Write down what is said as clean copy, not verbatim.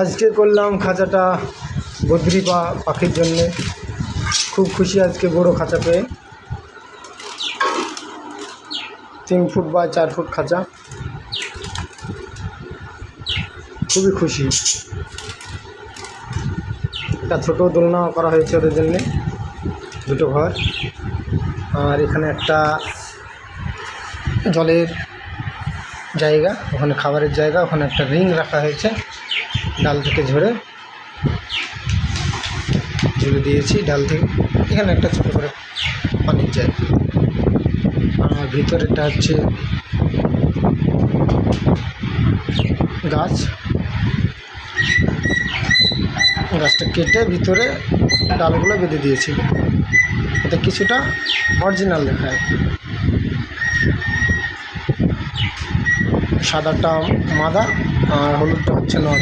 আজকে করলাম খাঁচাটা বদ্রি পাখির জন্যে। খুব খুশি আজকে বড় খাঁচা পেয়ে। 3 ফুট বা 4 ফুট খাঁচা, খুবই খুশি। একটা ছোট দোলনা করা হয়েছে ওদের জন্যে, 2টো ঘর। আর এখানে একটা জলের জায়গা, ওখানে খাবারের জায়গা, ওখানে একটা রিং রাখা হয়েছে, ডাল থেকে ঝরে দিয়েছি ডাল থেকে। এখানে একটা ছোটো করে পানির জায়গা। আর ভিতরেটা হচ্ছে গাছটা কেটে ভিতরে ডালগুলো বেঁধে দিয়েছি, এতে কিছুটা অরিজিনাল দেখায়। সাদাটা মাদা আর হলুদটা হচ্ছে নর।